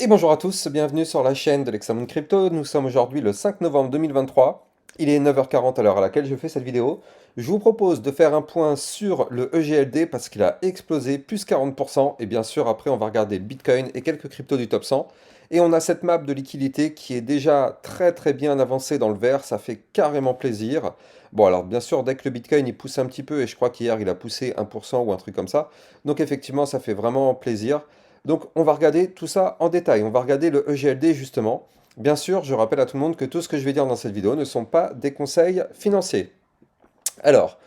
Et bonjour à tous, bienvenue sur la chaîne de l'Hexamone Crypto. Nous sommes aujourd'hui le 5 novembre 2023. Il est 9h40 à l'heure à laquelle je fais cette vidéo. Je vous propose de faire un point sur le EGLD parce qu'il a explosé plus 40%. Et bien sûr, après, on va regarder le Bitcoin et quelques cryptos du top 100. Et on a cette map de liquidité qui est déjà très bien avancée dans le vert. Ça fait carrément plaisir. Bon, alors bien sûr, dès que le Bitcoin il pousse un petit peu, et je crois qu'hier il a poussé 1% ou un truc comme ça. Donc effectivement, ça fait vraiment plaisir. Donc on va regarder tout ça en détail, on va regarder le EGLD justement. Bien sûr, je rappelle à tout le monde que tout ce que je vais dire dans cette vidéo ne sont pas des conseils financiers. Alors,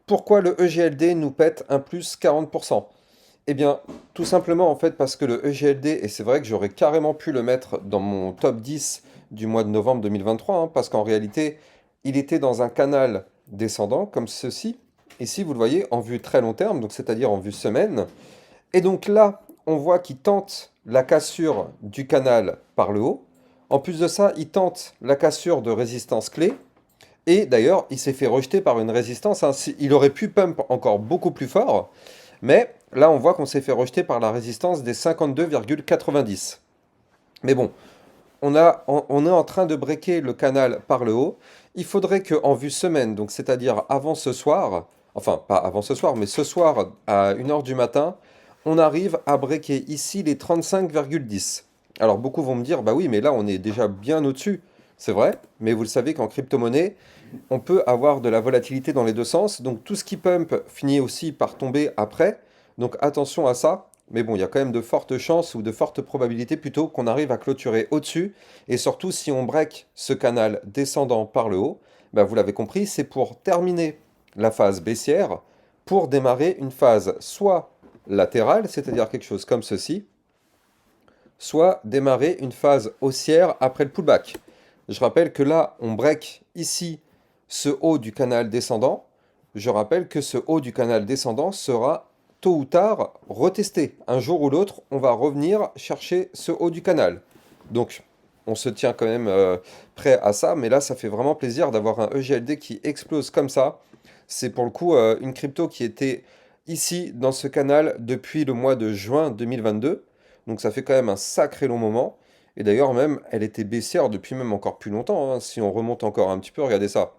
pourquoi le EGLD nous pète un plus 40%? Eh bien, tout simplement en fait parce que le EGLD, et c'est vrai que j'aurais carrément pu le mettre dans mon top 10 du mois de novembre 2023, parce qu'en réalité, il était dans un canal descendant comme ceci. Ici, vous le voyez, en vue très long terme, donc c'est-à-dire en vue semaine. Et donc là, on voit qu'il tente la cassure du canal par le haut. En plus de ça, il tente la cassure de résistance clé. Et d'ailleurs, il s'est fait rejeter par une résistance. Il aurait pu pump encore beaucoup plus fort. Mais là, on voit qu'on s'est fait rejeter par la résistance des 52,90. Mais bon, on est en train de breaker le canal par le haut. Il faudrait qu'en vue semaine, donc c'est-à-dire avant ce soir, enfin pas avant ce soir, mais ce soir à 1 heure du matin, on arrive à breaker ici les 35,10. Alors beaucoup vont me dire, bah oui, mais là on est déjà bien au-dessus. C'est vrai, mais vous le savez qu'en crypto-monnaie, on peut avoir de la volatilité dans les deux sens. Donc tout ce qui pump finit aussi par tomber après. Donc attention à ça. Mais bon, il y a quand même de fortes chances ou de fortes probabilités plutôt qu'on arrive à clôturer au-dessus. Et surtout, si on break ce canal descendant par le haut, bah, vous l'avez compris, c'est pour terminer la phase baissière, pour démarrer une phase soit latérale, c'est-à-dire quelque chose comme ceci, soit démarrer une phase haussière après le pullback. Je rappelle que là, on break ici ce haut du canal descendant. Je rappelle que ce haut du canal descendant sera tôt ou tard retesté. Un jour ou l'autre, on va revenir chercher ce haut du canal. Donc, on se tient quand même prêt à ça, mais là, ça fait vraiment plaisir d'avoir un EGLD qui explose comme ça. C'est pour le coup une crypto qui était ici dans ce canal depuis le mois de juin 2022. Donc ça fait quand même un sacré long moment. Et d'ailleurs même, elle était baissière depuis même encore plus longtemps, hein. Si on remonte encore un petit peu, regardez ça.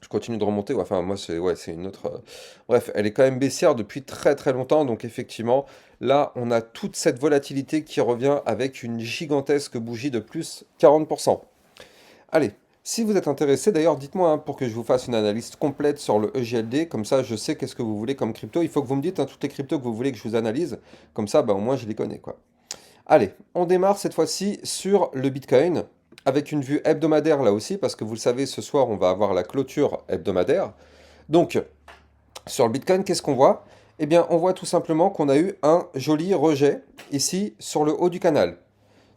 Je continue de remonter, ouais, enfin moi c'est ouais, c'est une autre. Bref, elle est quand même baissière depuis très longtemps. Donc effectivement, là on a toute cette volatilité qui revient avec une gigantesque bougie de plus 40%. Allez, si vous êtes intéressé, d'ailleurs, dites-moi pour que je vous fasse une analyse complète sur le EGLD, comme ça je sais qu'est-ce que vous voulez comme crypto. Il faut que vous me dites toutes les cryptos que vous voulez que je vous analyse, comme ça bah, au moins je les connais quoi. Allez, on démarre cette fois-ci sur le Bitcoin, avec une vue hebdomadaire là aussi, parce que vous le savez, ce soir on va avoir la clôture hebdomadaire. Donc, sur le Bitcoin, qu'est-ce qu'on voit? Eh bien, on voit tout simplement qu'on a eu un joli rejet ici sur le haut du canal.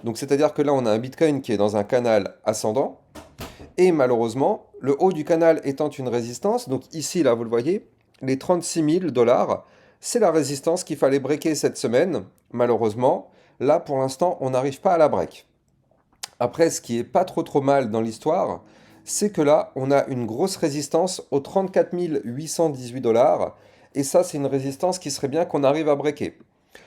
Donc, c'est-à-dire que là, on a un Bitcoin qui est dans un canal ascendant, et malheureusement, le haut du canal étant une résistance, donc ici, là, vous le voyez, les 36 000 dollars, c'est la résistance qu'il fallait breaker cette semaine. Malheureusement, là, pour l'instant, on n'arrive pas à la break. Après, ce qui est pas trop mal dans l'histoire, c'est que là, on a une grosse résistance aux 34 818 dollars. Et ça, c'est une résistance qui serait bien qu'on arrive à breaker.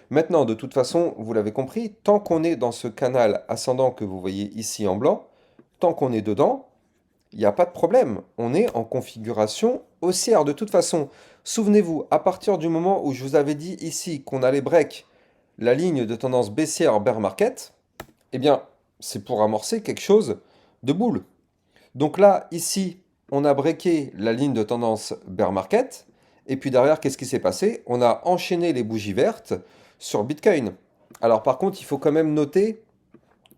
Maintenant, de toute façon, vous l'avez compris, tant qu'on est dans ce canal ascendant que vous voyez ici en blanc, tant qu'on est dedans, il n'y a pas de problème. On est en configuration haussière. De toute façon, souvenez-vous, à partir du moment où je vous avais dit ici qu'on allait break la ligne de tendance baissière bear market, eh bien, c'est pour amorcer quelque chose de boule. Donc là, ici, on a breaké la ligne de tendance bear market. Et puis derrière, qu'est-ce qui s'est passé? On a enchaîné les bougies vertes sur Bitcoin. Alors par contre, il faut quand même noter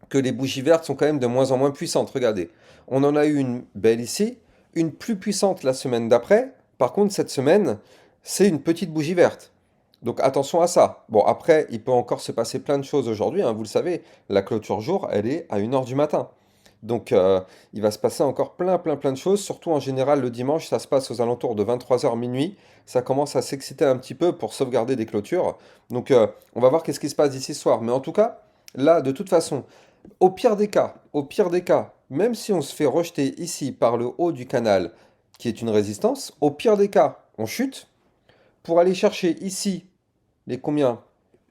que les bougies vertes sont quand même de moins en moins puissantes. Regardez, on en a eu une belle ici, une plus puissante la semaine d'après. Par contre, cette semaine, c'est une petite bougie verte. Donc attention à ça. Bon, après, il peut encore se passer plein de choses aujourd'hui, hein, vous le savez. La clôture jour, elle est à 1 heure du matin. Donc il va se passer encore plein de choses. Surtout en général, le dimanche, ça se passe aux alentours de 23 h minuit. Ça commence à s'exciter un petit peu pour sauvegarder des clôtures. Donc on va voir qu'est-ce qui se passe d'ici ce soir. Mais en tout cas, là, de toute façon, au pire des cas, même si on se fait rejeter ici par le haut du canal, qui est une résistance, au pire des cas, on chute pour aller chercher ici les combien?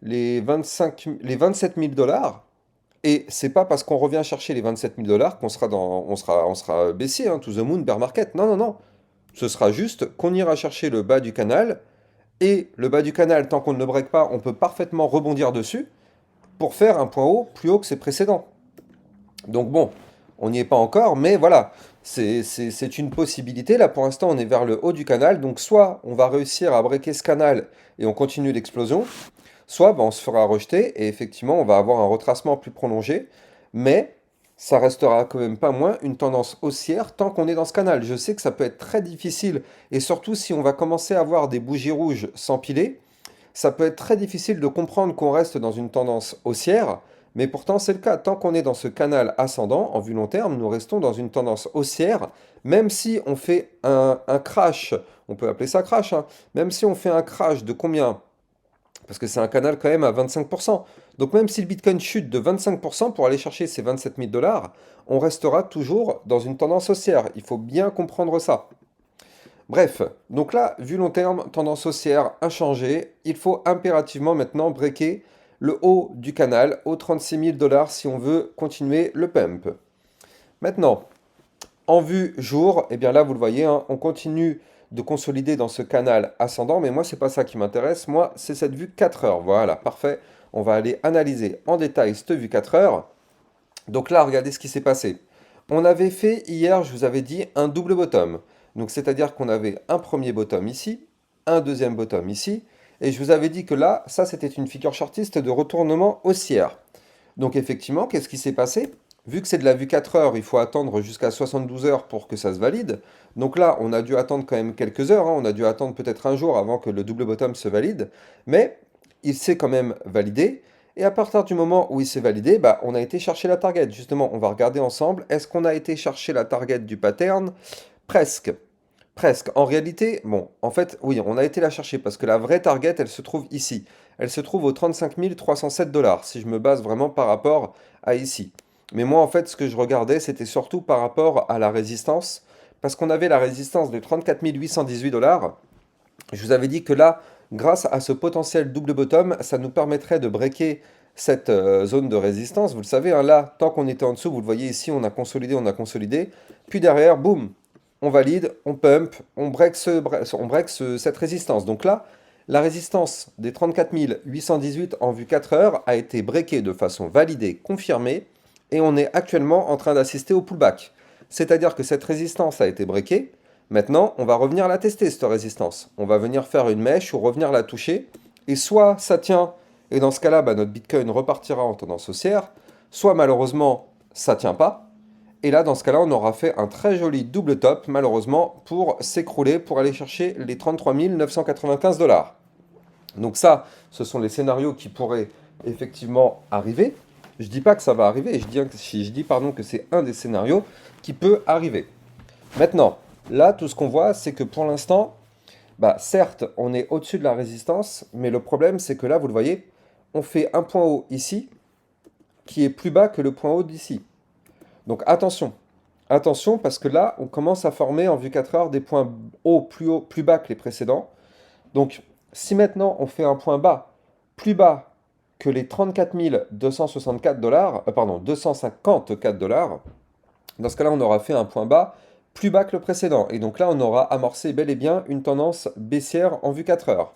Les 27 000 dollars. Et c'est pas parce qu'on revient chercher les 27 000 $ qu'on sera on sera baissier, hein, to the moon, bear market. Non, non, non. Ce sera juste qu'on ira chercher le bas du canal, et le bas du canal, tant qu'on ne le break pas, on peut parfaitement rebondir dessus pour faire un point haut plus haut que ses précédents. Donc bon, on n'y est pas encore, mais voilà, c'est une possibilité. Là, pour l'instant, on est vers le haut du canal, donc soit on va réussir à breaker ce canal et on continue l'explosion, soit ben, on se fera rejeter et effectivement, on va avoir un retracement plus prolongé, mais ça restera quand même pas moins une tendance haussière tant qu'on est dans ce canal. Je sais que ça peut être très difficile, et surtout si on va commencer à avoir des bougies rouges s'empiler, ça peut être très difficile de comprendre qu'on reste dans une tendance haussière, mais pourtant c'est le cas. Tant qu'on est dans ce canal ascendant, en vue long terme, nous restons dans une tendance haussière, même si on fait un crash, on peut appeler ça crash, hein, même si on fait un crash de combien? Parce que c'est un canal quand même à 25%. Donc même si le Bitcoin chute de 25% pour aller chercher ces 27 000 $, on restera toujours dans une tendance haussière. Il faut bien comprendre ça. Bref, donc là, vu long terme, tendance haussière inchangée, il faut impérativement maintenant breaker le haut du canal aux 36 000 $ si on veut continuer le pump. Maintenant, en vue jour, eh bien là, vous le voyez, hein, on continue de consolider dans ce canal ascendant, mais moi, c'est pas ça qui m'intéresse. Moi, c'est cette vue 4 heures. Voilà, parfait. On va aller analyser en détail cette vue 4 heures. Donc là, regardez ce qui s'est passé. On avait fait hier, je vous avais dit, un double bottom. Donc c'est-à-dire qu'on avait un premier bottom ici, un deuxième bottom ici, et je vous avais dit que là, ça c'était une figure chartiste de retournement haussière. Donc effectivement, qu'est-ce qui s'est passé? Vu que c'est de la vue 4 heures, il faut attendre jusqu'à 72 heures pour que ça se valide. Donc là, on a dû attendre quand même quelques heures, hein. On a dû attendre peut-être un jour avant que le double bottom se valide. Mais il s'est quand même validé. Et à partir du moment où il s'est validé, bah, on a été chercher la target. Justement, on va regarder ensemble. Est-ce qu'on a été chercher la target du pattern? Presque. Presque. En réalité, bon, en fait, oui, on a été la chercher parce que la vraie target, elle se trouve ici. Elle se trouve aux 35 307 $, si je me base vraiment par rapport à ici. Mais moi, en fait, ce que je regardais, c'était surtout par rapport à la résistance, parce qu'on avait la résistance de 34 818 $. Je vous avais dit que là, grâce à ce potentiel double bottom, ça nous permettrait de breaker cette zone de résistance. Vous le savez, hein, là, tant qu'on était en dessous, vous le voyez ici, on a consolidé. Puis derrière, boum, on valide, on pump, cette résistance. Donc là, la résistance des 34 818 en vue 4 heures a été breakée de façon validée, confirmée, et on est actuellement en train d'assister au pullback. C'est-à-dire que cette résistance a été breakée. Maintenant, on va revenir la tester, cette résistance. On va venir faire une mèche ou revenir la toucher. Et soit ça tient, et dans ce cas-là, bah, notre Bitcoin repartira en tendance haussière, soit malheureusement, ça tient pas. Et là, dans ce cas-là, on aura fait un très joli double top, malheureusement, pour s'écrouler, pour aller chercher les 33 995 $. Donc ça, ce sont les scénarios qui pourraient effectivement arriver. Je dis pas que ça va arriver, je dis pardon, que c'est un des scénarios qui peut arriver. Maintenant, là, tout ce qu'on voit, c'est que pour l'instant, bah, certes, on est au-dessus de la résistance, mais le problème, c'est que là, vous le voyez, on fait un point haut ici, qui est plus bas que le point haut d'ici. Donc attention, attention, parce que là, on commence à former en vue 4 heures des points hauts, plus bas que les précédents. Donc, si maintenant on fait un point bas, plus bas que les 34 264 $, pardon, 254 $, dans ce cas-là, on aura fait un point bas plus bas que le précédent. Et donc là, on aura amorcé bel et bien une tendance baissière en vue 4 heures.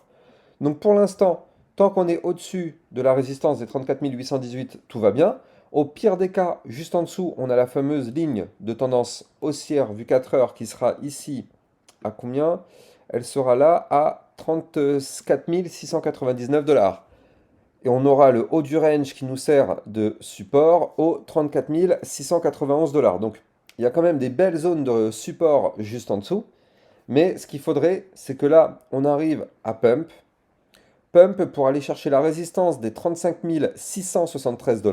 Donc pour l'instant, tant qu'on est au-dessus de la résistance des 34 818, tout va bien. Au pire des cas, juste en dessous, on a la fameuse ligne de tendance haussière vue 4 heures qui sera ici à combien? Elle sera là à 34 699 $. Et on aura le haut du range qui nous sert de support aux 34 691 $. Donc il y a quand même des belles zones de support juste en dessous. Mais ce qu'il faudrait, c'est que là, on arrive à pump. Pump pour aller chercher la résistance des 35 673 $.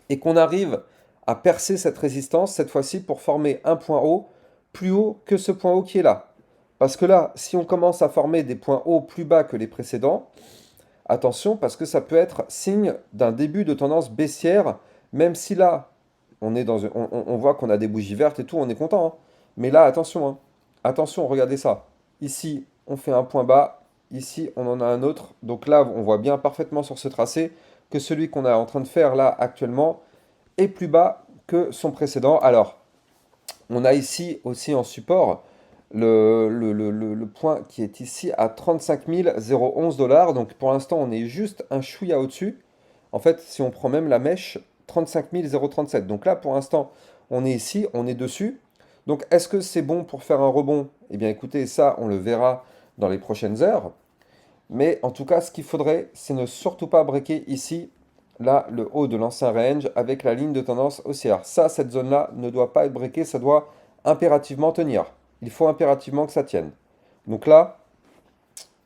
Et qu'on arrive à percer cette résistance, cette fois-ci, pour former un point haut plus haut que ce point haut qui est là. Parce que là, si on commence à former des points hauts plus bas que les précédents, attention, parce que ça peut être signe d'un début de tendance baissière, même si là, on voit qu'on a des bougies vertes et tout, on est content, hein. Mais là, attention, hein. Attention, regardez ça. Ici, on fait un point bas, ici, on en a un autre. Donc là, on voit bien parfaitement sur ce tracé que celui qu'on est en train de faire là actuellement est plus bas que son précédent. Alors, on a ici aussi en support le point qui est ici à 35 011 dollars. Donc pour l'instant, on est juste un chouïa au-dessus. En fait, si on prend même la mèche, 35 037. Donc là, pour l'instant, on est ici, on est dessus. Donc est-ce que c'est bon pour faire un rebond? Eh bien écoutez, ça, on le verra dans les prochaines heures. Mais en tout cas, ce qu'il faudrait, c'est ne surtout pas breaker ici, là, le haut de l'ancien range avec la ligne de tendance haussière. Ça, cette zone-là ne doit pas être breakée, ça doit impérativement tenir. Il faut impérativement que ça tienne. Donc là,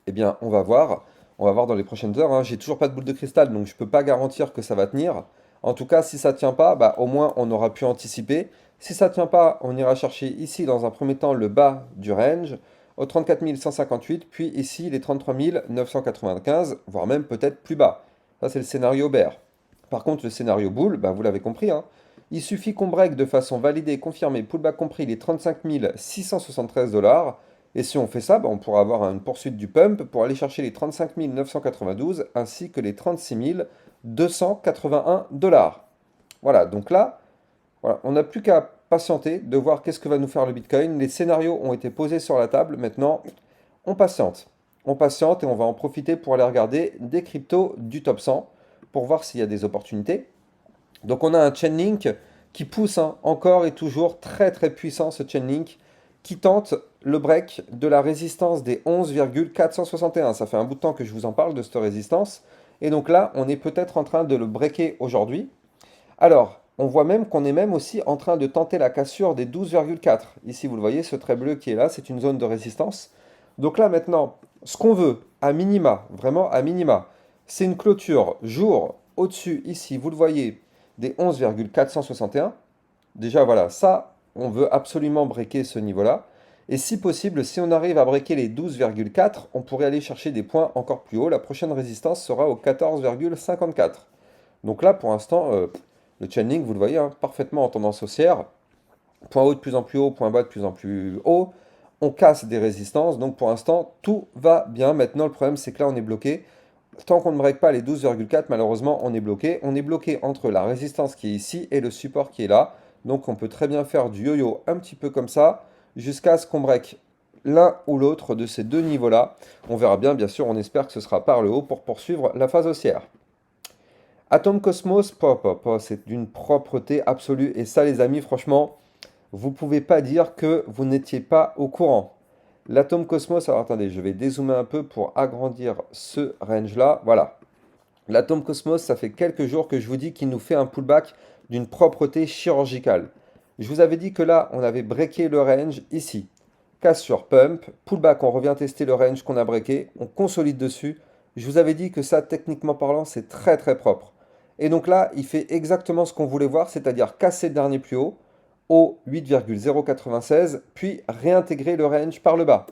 eh bien, on va voir. On va voir dans les prochaines heures, hein. J'ai toujours pas de boule de cristal, donc je ne peux pas garantir que ça va tenir. En tout cas, si ça ne tient pas, bah, au moins on aura pu anticiper. Si ça ne tient pas, on ira chercher ici dans un premier temps le bas du range au 34 158, puis ici les 33 995, voire même peut-être plus bas. Ça, c'est le scénario bear. Par contre, le scénario bull, bah, vous l'avez compris, hein, il suffit qu'on break de façon validée et confirmée, pullback compris, les 35 673 dollars. Et si on fait ça, bah, on pourra avoir une poursuite du pump pour aller chercher les 35 992 ainsi que les 36 281 dollars. Voilà, donc là, voilà, on n'a plus qu'à patienter de voir qu'est-ce que va nous faire le Bitcoin. Les scénarios ont été posés sur la table. Maintenant, on patiente. On patiente et on va en profiter pour aller regarder des cryptos du top 100 pour voir s'il y a des opportunités. Donc on a un Chainlink qui pousse, hein, encore et toujours très très puissant, ce Chainlink qui tente le break de la résistance des 11,461. Ça fait un bout de temps que je vous en parle de cette résistance. Et donc là, on est peut-être en train de le breaker aujourd'hui. Alors, on voit même qu'on est même aussi en train de tenter la cassure des 12,4. Ici, vous le voyez, ce trait bleu qui est là, c'est une zone de résistance. Donc là, maintenant, ce qu'on veut, à minima, vraiment à minima, c'est une clôture jour au-dessus, ici, vous le voyez, des 11,461. Déjà, voilà, ça, on veut absolument breaker ce niveau-là. Et si possible, si on arrive à breaker les 12,4, on pourrait aller chercher des points encore plus hauts. La prochaine résistance sera au 14,54. Donc là, pour l'instant, le Chainlink, vous le voyez, hein, parfaitement en tendance haussière. Point haut de plus en plus haut, point bas de plus en plus haut. On casse des résistances. Donc pour l'instant, tout va bien. Maintenant, le problème, c'est que là, on est bloqué. Tant qu'on ne break pas les 12,4, malheureusement, on est bloqué. On est bloqué entre la résistance qui est ici et le support qui est là. Donc on peut très bien faire du yo-yo un petit peu comme ça, jusqu'à ce qu'on break l'un ou l'autre de ces deux niveaux-là. On verra bien, bien sûr, on espère que ce sera par le haut pour poursuivre la phase haussière. Atom Cosmos, c'est d'une propreté absolue. Et ça, les amis, franchement, vous pouvez pas dire que vous n'étiez pas au courant. L'Atom Cosmos, alors attendez, je vais dézoomer un peu pour agrandir ce range-là. Voilà. L'Atom Cosmos, ça fait quelques jours que je vous dis qu'il nous fait un pullback d'une propreté chirurgicale. Je vous avais dit que là, on avait breaké le range ici. Casse sur pump, pullback, on revient tester le range qu'on a breaké, on consolide dessus. Je vous avais dit que ça, techniquement parlant, c'est très très propre. Et donc là, il fait exactement ce qu'on voulait voir, c'est-à-dire casser le dernier plus haut au 8,096, puis réintégrer le range par le bas.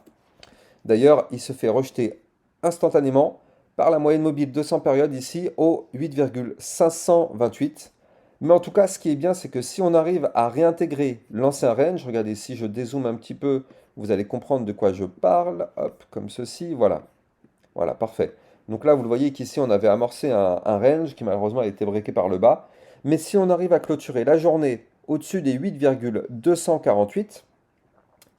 D'ailleurs, il se fait rejeter instantanément par la moyenne mobile 200 périodes ici au 8,528. Mais en tout cas, ce qui est bien, c'est que si on arrive à réintégrer l'ancien range, regardez, si je dézoome un petit peu, vous allez comprendre de quoi je parle. Hop, comme ceci, voilà. Voilà, parfait. Donc là, vous le voyez qu'ici, on avait amorcé un range qui malheureusement a été breaké par le bas. Mais si on arrive à clôturer la journée au-dessus des 8,248,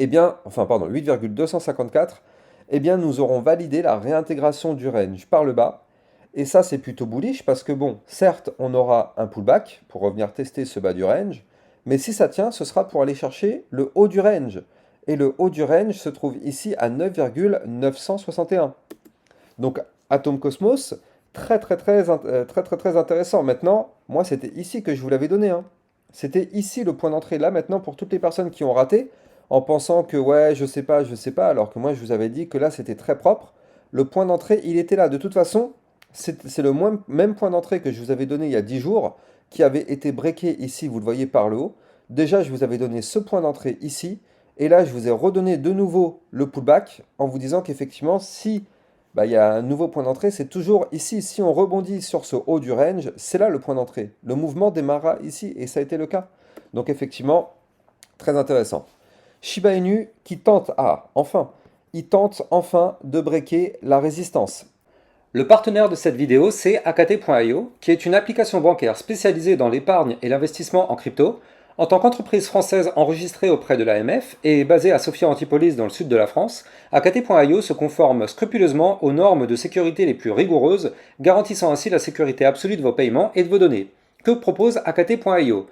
eh bien, enfin pardon, 8,254, eh bien nous aurons validé la réintégration du range par le bas. Et ça, c'est plutôt bullish parce que bon, certes, on aura un pullback pour revenir tester ce bas du range, mais si ça tient, ce sera pour aller chercher le haut du range. Et le haut du range se trouve ici à 9,961. Donc Atom Cosmos, très intéressant. Maintenant, moi c'était ici que je vous l'avais donné, hein. C'était ici le point d'entrée. Là maintenant, pour toutes les personnes qui ont raté, en pensant que ouais, je sais pas, alors que moi je vous avais dit que là c'était très propre, le point d'entrée il était là. De toute façon, c'est le même point d'entrée que je vous avais donné il y a 10 jours, qui avait été breaké ici, vous le voyez par le haut. Déjà, je vous avais donné ce point d'entrée ici, et là je vous ai redonné de nouveau le pullback en vous disant qu'effectivement, si bah, il y a un nouveau point d'entrée, c'est toujours ici. Si on rebondit sur ce haut du range, c'est là le point d'entrée. Le mouvement démarra ici, et ça a été le cas. Donc effectivement, très intéressant. Shiba Inu qui tente, il tente enfin de breaker la résistance. Le partenaire de cette vidéo, c'est Akate.io, qui est une application bancaire spécialisée dans l'épargne et l'investissement en crypto. En tant qu'entreprise française enregistrée auprès de l'AMF et basée à Sophia Antipolis dans le sud de la France, Akate.io se conforme scrupuleusement aux normes de sécurité les plus rigoureuses, garantissant ainsi la sécurité absolue de vos paiements et de vos données. Que propose Akate.io?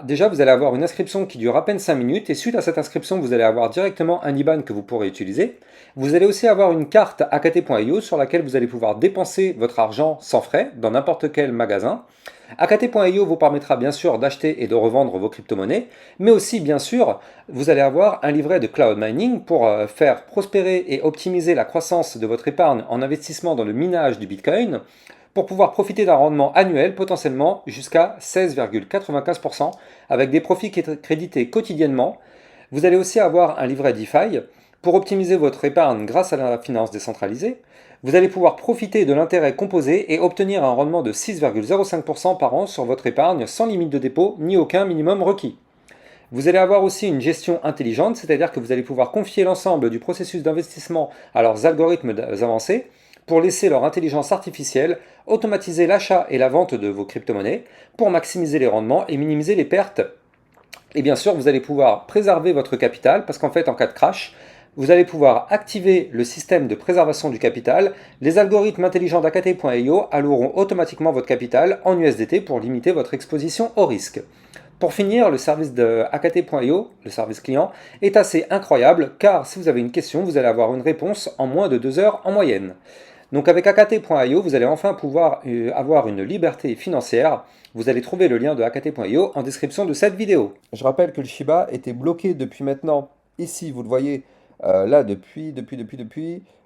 Déjà, vous allez avoir une inscription qui dure à peine 5 minutes et suite à cette inscription, vous allez avoir directement un IBAN que vous pourrez utiliser. Vous allez aussi avoir une carte Akate.io sur laquelle vous allez pouvoir dépenser votre argent sans frais dans n'importe quel magasin. Akate.io vous permettra bien sûr d'acheter et de revendre vos crypto-monnaies, mais aussi bien sûr, vous allez avoir un livret de cloud mining pour faire prospérer et optimiser la croissance de votre épargne en investissement dans le minage du Bitcoin, pour pouvoir profiter d'un rendement annuel potentiellement jusqu'à 16,95% avec des profits crédités quotidiennement. Vous allez aussi avoir un livret DeFi pour optimiser votre épargne grâce à la finance décentralisée. Vous allez pouvoir profiter de l'intérêt composé et obtenir un rendement de 6,05% par an sur votre épargne sans limite de dépôt ni aucun minimum requis. Vous allez avoir aussi une gestion intelligente, c'est-à-dire que vous allez pouvoir confier l'ensemble du processus d'investissement à leurs algorithmes avancés pour laisser leur intelligence artificielle automatiser l'achat et la vente de vos crypto-monnaies pour maximiser les rendements et minimiser les pertes. Et bien sûr, vous allez pouvoir préserver votre capital parce qu'en fait, en cas de crash, vous allez pouvoir activer le système de préservation du capital. Les algorithmes intelligents d'Akate.io alloueront automatiquement votre capital en USDT pour limiter votre exposition au risque. Pour finir, le service de Akate.io, le service client, est assez incroyable car si vous avez une question, vous allez avoir une réponse en moins de 2 heures en moyenne. Donc avec Akate.io, vous allez enfin pouvoir avoir une liberté financière. Vous allez trouver le lien de Akate.io en description de cette vidéo. Je rappelle que le Shiba était bloqué depuis maintenant, ici, vous le voyez, là, depuis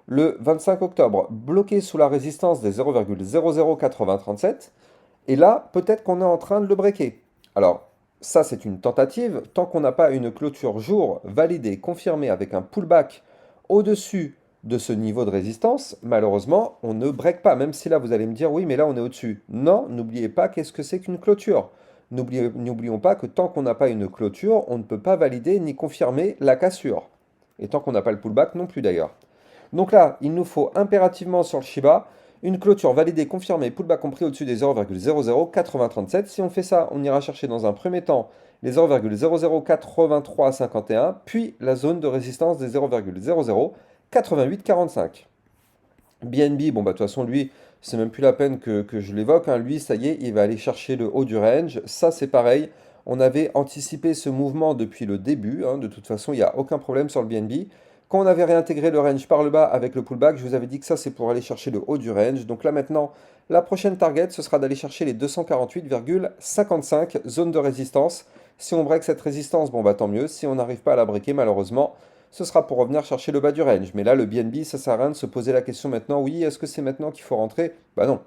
le 25 octobre, bloqué sous la résistance des 0,008037. Et là, peut-être qu'on est en train de le breaker. Alors, ça, c'est une tentative. Tant qu'on n'a pas une clôture jour validée, confirmée avec un pullback au-dessus de ce niveau de résistance, malheureusement, on ne break pas. Même si là, vous allez me dire, oui, mais là, on est au-dessus. Non, n'oubliez pas qu'est-ce que c'est qu'une clôture. N'oublions pas que tant qu'on n'a pas une clôture, on ne peut pas valider ni confirmer la cassure. Et tant qu'on n'a pas le pullback non plus d'ailleurs. Donc là, il nous faut impérativement sur le Shiba une clôture validée, confirmée, pullback compris au-dessus des 0,008037. Si on fait ça, on ira chercher dans un premier temps les 0,008351, puis la zone de résistance des 0,008845. BNB, bon bah de toute façon lui, c'est même plus la peine que je l'évoque, hein. Lui, ça y est, il va aller chercher le haut du range. Ça c'est pareil, on avait anticipé ce mouvement depuis le début, hein. De toute façon, il n'y a aucun problème sur le BNB. Quand on avait réintégré le range par le bas avec le pullback, je vous avais dit que ça c'est pour aller chercher le haut du range. Donc là maintenant, la prochaine target, ce sera d'aller chercher les 248,55 zones de résistance. Si on break cette résistance, bon bah tant mieux. Si on n'arrive pas à la breaker, malheureusement, ce sera pour revenir chercher le bas du range. Mais là, le BNB, ça sert à rien de se poser la question maintenant. Oui, est-ce que c'est maintenant qu'il faut rentrer? Bah non.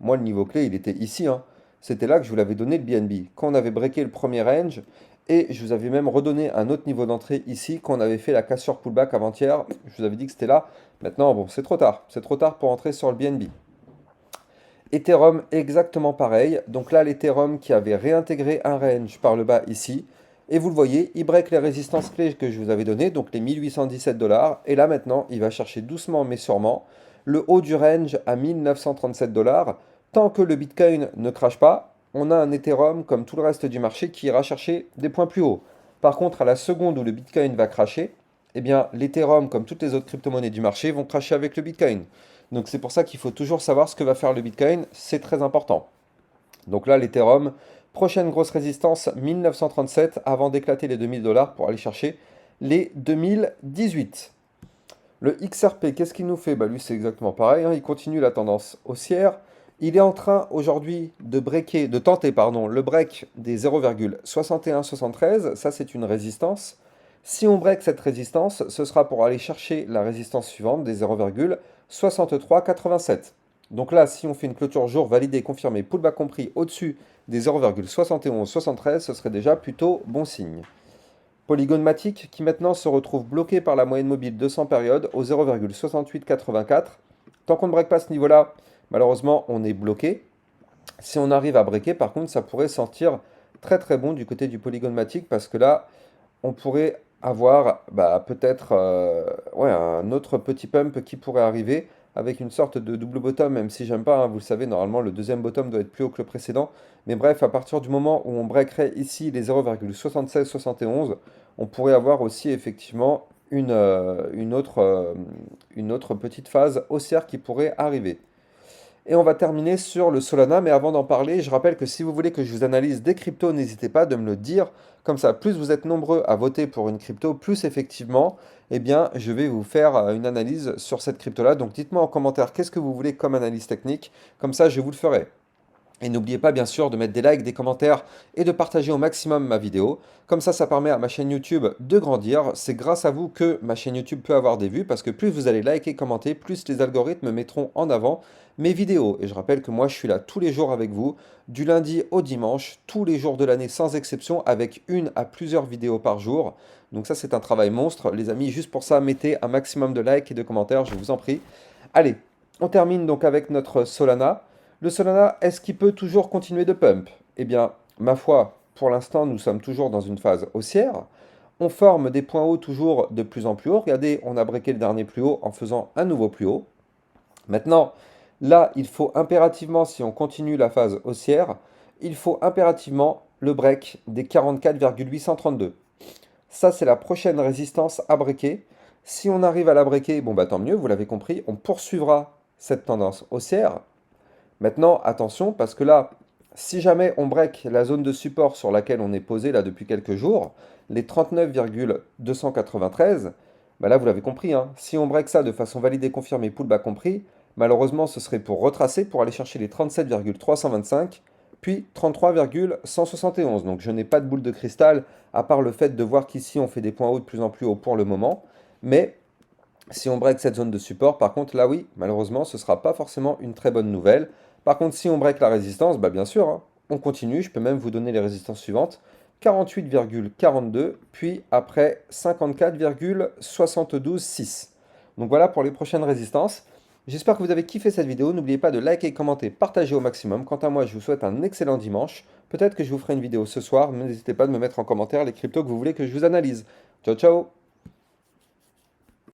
Moi, le niveau clé, il était ici, hein. C'était là que je vous l'avais donné le BNB. Quand on avait breaké le premier range, et je vous avais même redonné un autre niveau d'entrée ici, quand on avait fait la cassure pullback avant-hier. Je vous avais dit que c'était là. Maintenant, bon, c'est trop tard. C'est trop tard pour entrer sur le BNB. Ethereum, exactement pareil. Donc là, l'Ethereum qui avait réintégré un range par le bas ici. Et vous le voyez, il break les résistances clés que je vous avais données, donc les 1817 dollars. Et là maintenant, il va chercher doucement mais sûrement le haut du range à 1937 dollars. Tant que le Bitcoin ne crache pas, on a un Ethereum comme tout le reste du marché qui ira chercher des points plus hauts. Par contre, à la seconde où le Bitcoin va cracher, eh bien l'Ethereum, comme toutes les autres crypto-monnaies du marché, vont cracher avec le Bitcoin. Donc c'est pour ça qu'il faut toujours savoir ce que va faire le Bitcoin, c'est très important. Donc là, l'Ethereum, prochaine grosse résistance, 1937, avant d'éclater les 2000 dollars pour aller chercher les 2018. Le XRP, qu'est-ce qu'il nous fait? Bah lui, c'est exactement pareil, hein, il continue la tendance haussière. Il est en train aujourd'hui de tenter le break des 0,6173. Ça, c'est une résistance. Si on break cette résistance, ce sera pour aller chercher la résistance suivante des 0,6387. Donc là, si on fait une clôture jour validée, confirmée, pullback compris au-dessus des 0,7173, ce serait déjà plutôt bon signe. Polygon Matic qui maintenant se retrouve bloqué par la moyenne mobile 200 périodes au 0,6884. Tant qu'on ne break pas ce niveau-là, malheureusement, on est bloqué. Si on arrive à breaker, par contre, ça pourrait sentir très très bon du côté du Polygon Matic parce que là, on pourrait avoir peut-être un autre petit pump qui pourrait arriver avec une sorte de double bottom, même si j'aime pas, hein, vous le savez, normalement le deuxième bottom doit être plus haut que le précédent. Mais bref, à partir du moment où on breakerait ici les 0,7671, on pourrait avoir aussi effectivement une autre petite phase haussière qui pourrait arriver. Et on va terminer sur le Solana, mais avant d'en parler, je rappelle que si vous voulez que je vous analyse des cryptos, n'hésitez pas de me le dire. Comme ça, plus vous êtes nombreux à voter pour une crypto, plus effectivement, eh bien, je vais vous faire une analyse sur cette crypto-là. Donc dites-moi en commentaire qu'est-ce que vous voulez comme analyse technique. Comme ça, je vous le ferai. Et n'oubliez pas bien sûr de mettre des likes, des commentaires et de partager au maximum ma vidéo. Comme ça permet à ma chaîne YouTube de grandir. C'est grâce à vous que ma chaîne YouTube peut avoir des vues parce que plus vous allez liker, commenter, plus les algorithmes mettront en avant mes vidéos. Et je rappelle que moi je suis là tous les jours avec vous, du lundi au dimanche, tous les jours de l'année sans exception, avec une à plusieurs vidéos par jour. Donc ça c'est un travail monstre. Les amis, juste pour ça, mettez un maximum de likes et de commentaires, je vous en prie. Allez, on termine donc avec notre Solana. Le Solana, est-ce qu'il peut toujours continuer de pump? Eh bien, ma foi, pour l'instant, nous sommes toujours dans une phase haussière. On forme des points hauts toujours de plus en plus haut. Regardez, on a breaké le dernier plus haut en faisant un nouveau plus haut. Maintenant, là, il faut impérativement, si on continue la phase haussière, il faut impérativement le break des 44,832. Ça, c'est la prochaine résistance à breaker. Si on arrive à la breaker, bon bah tant mieux, vous l'avez compris, on poursuivra cette tendance haussière. Maintenant, attention, parce que là, si jamais on break la zone de support sur laquelle on est posé là depuis quelques jours, les 39,293, bah là vous l'avez compris, hein, si on break ça de façon validée, confirmée, pullback compris, malheureusement ce serait pour retracer, pour aller chercher les 37,325, puis 33,171. Donc je n'ai pas de boule de cristal, à part le fait de voir qu'ici on fait des points hauts de plus en plus hauts pour le moment, mais si on break cette zone de support, par contre, là oui, malheureusement, ce ne sera pas forcément une très bonne nouvelle. Par contre, si on break la résistance, bah bien sûr, hein, on continue. Je peux même vous donner les résistances suivantes. 48,42, puis après 54,726. Donc voilà pour les prochaines résistances. J'espère que vous avez kiffé cette vidéo. N'oubliez pas de liker, commenter, partager au maximum. Quant à moi, je vous souhaite un excellent dimanche. Peut-être que je vous ferai une vidéo ce soir, mais n'hésitez pas de me mettre en commentaire les cryptos que vous voulez que je vous analyse. Ciao, ciao!